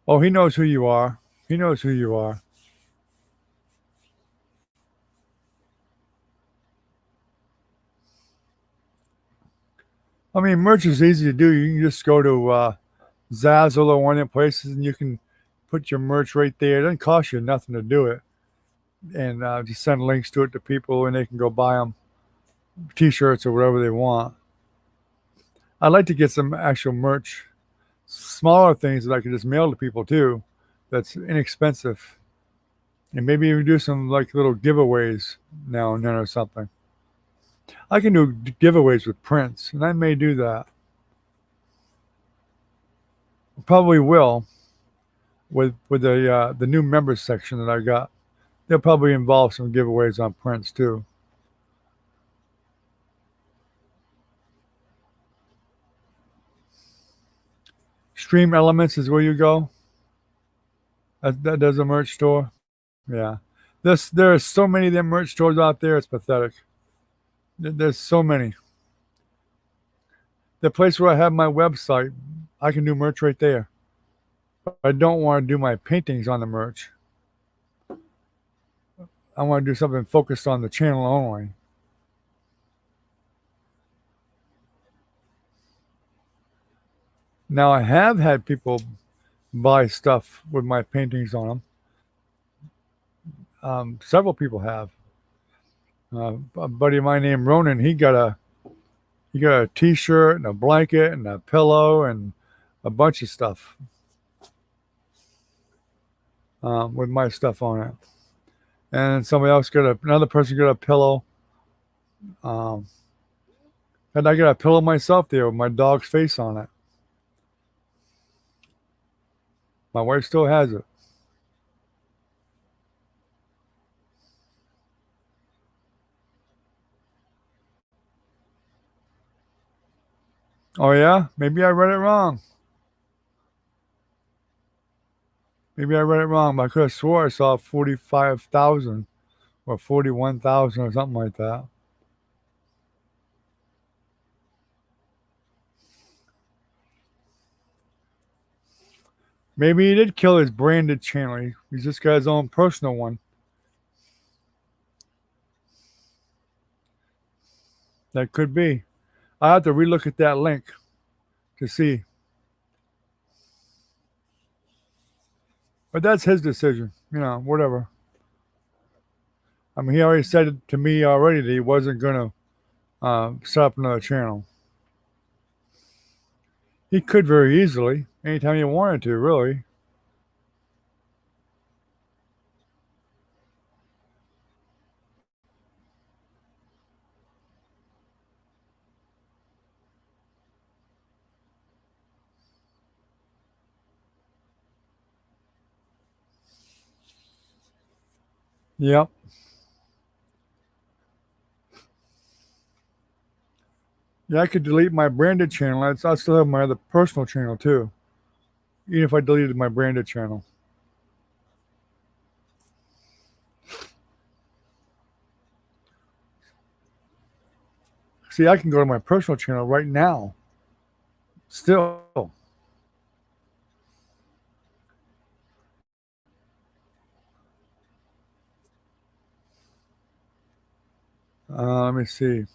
Oh, he knows who you are. He knows who you are. I mean, merch is easy to do. You can just go to Zazzle or one of the places, and you can put your merch right there. It doesn't cost you nothing to do it, and just send links to it to people, and they can go buy them T-shirts or whatever they want. I'd like to get some actual merch, smaller things that I can just mail to people too. That's inexpensive, and maybe even do some like little giveaways now and then or something. I can do giveaways with prints, and I may do that. Probably will with the new members section that I got. They'll probably involve some giveaways on prints too. Stream Elements is where you go. That does a merch store. Yeah, there are so many of them merch stores out there. It's pathetic. There's so many. The place where I have my website, I can do merch right there. But I don't want to do my paintings on the merch. I want to do something focused on the channel only. Now I have had people buy stuff with my paintings on them. Several people have. A buddy of mine named Ronan, he got a T-shirt and a blanket and a pillow and a bunch of stuff with my stuff on it. And somebody else another person got a pillow. Um, and I got a pillow myself there with my dog's face on it. My wife still has it. Oh yeah, maybe I read it wrong. Maybe I read it wrong. But I could have swore I saw 45,000 or 41,000 or something like that. Maybe he did kill his branded channel. He's just got his own personal one. That could be. I have to relook at that link to see. But that's his decision. Whatever. I mean, he already said it to me already that he wasn't going to set up another channel. He could very easily, anytime he wanted to, really. Yep. Yeah, I could delete my branded channel. I still have my other personal channel too, even if I deleted my branded channel. See, I can go to my personal channel right now. Still. Let me see.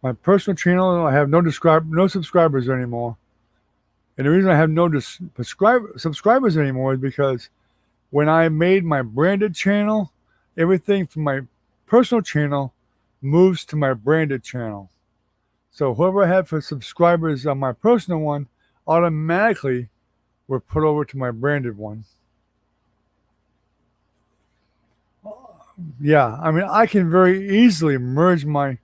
My personal channel, I have no subscribers anymore. And the reason I have no subscribers anymore is because when I made my branded channel, everything from my personal channel moves to my branded channel. So whoever I had for subscribers on my personal one automatically were put over to my branded one. Yeah, I mean, I can very easily merge my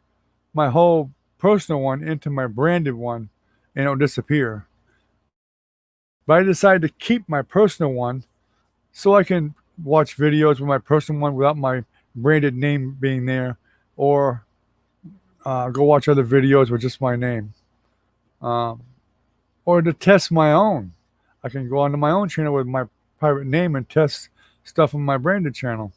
whole personal one into my branded one and it'll disappear. But I decided to keep my personal one so I can watch videos with my personal one without my branded name being there, or go watch other videos with just my name. Or to test my own. I can go onto my own channel with my private name and test stuff on my branded channel.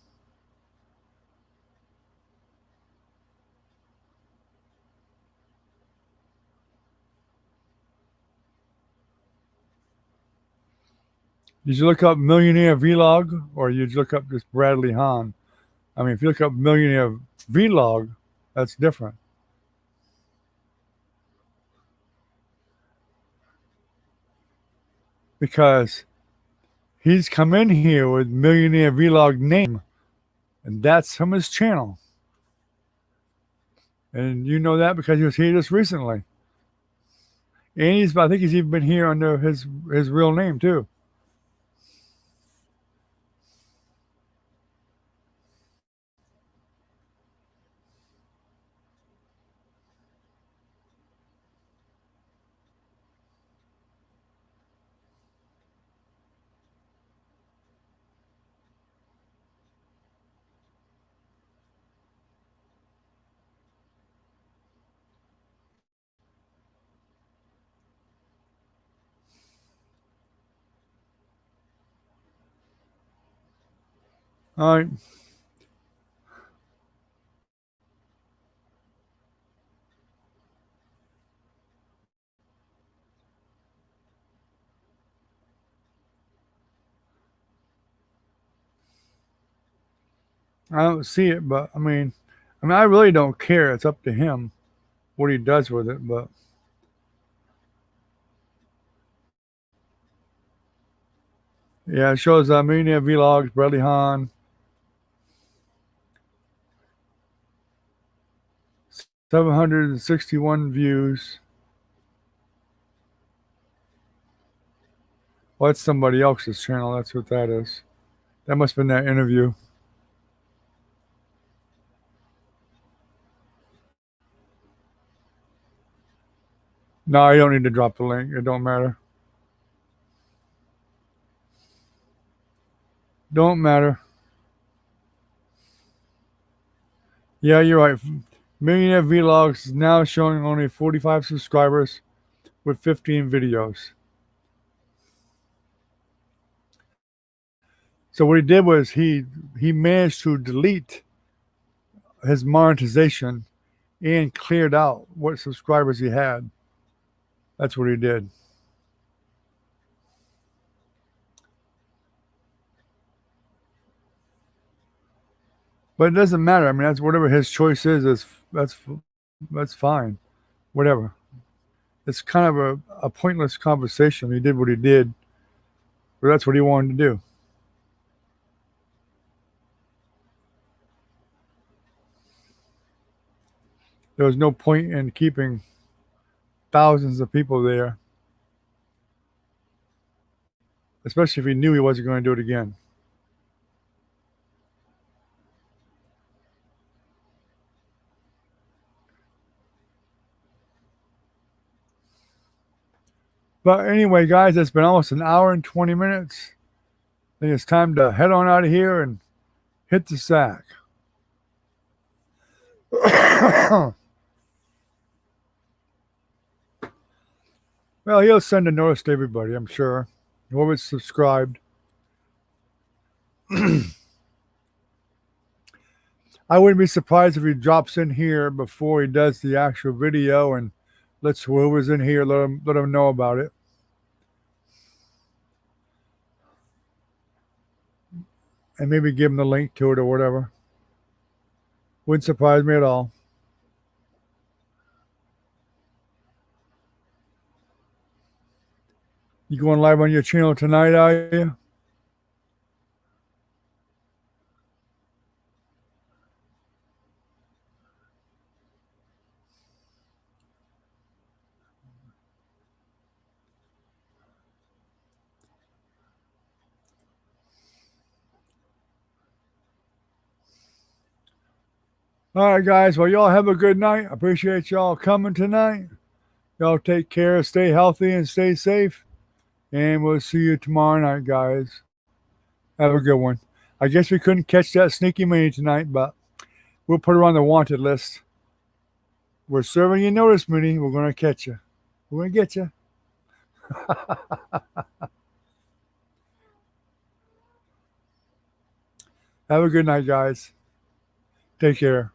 Did you look up Millionaire Vlog, or did you look up just Bradley Hahn? I mean, if you look up Millionaire Vlog, that's different. Because he's come in here with Millionaire Vlog name, and that's from his channel. And you know that because he was here just recently. And I think he's even been here under his real name too. All right. I don't see it, but I mean, I really don't care. It's up to him what he does with it. But yeah, it shows Millionaire Vlogs, Bradley Hahn, 761 views. Well, that's somebody else's channel. That's what that is. That must have been that interview. No, you don't need to drop the link. It don't matter. Don't matter. Yeah, you're right. Millionaire Vlogs is now showing only 45 subscribers with 15 videos. So what he did was he managed to delete his monetization and cleared out what subscribers he had. That's what he did. But it doesn't matter. I mean, that's whatever his choice is. That's fine. Whatever. It's kind of a pointless conversation. He did what he did, but that's what he wanted to do. There was no point in keeping thousands of people there, especially if he knew he wasn't going to do it again. But anyway, guys, it's been almost an hour and 20 minutes. I think it's time to head on out of here and hit the sack. Well, he'll send a notice to everybody, I'm sure. whoever's subscribed. I wouldn't be surprised if he drops in here before he does the actual video and lets whoever's in here let him know about it. And maybe give him the link to it or whatever. Wouldn't surprise me at all. You going live on your channel tonight, are you? All right, guys. Well, y'all have a good night. I appreciate y'all coming tonight. Y'all take care, stay healthy, and stay safe. And we'll see you tomorrow night, guys. Have a good one. I guess we couldn't catch that Sneaky Minnie tonight, but we'll put her on the wanted list. We're serving you notice, Minnie. We're going to catch you. We're going to get you. Have a good night, guys. Take care.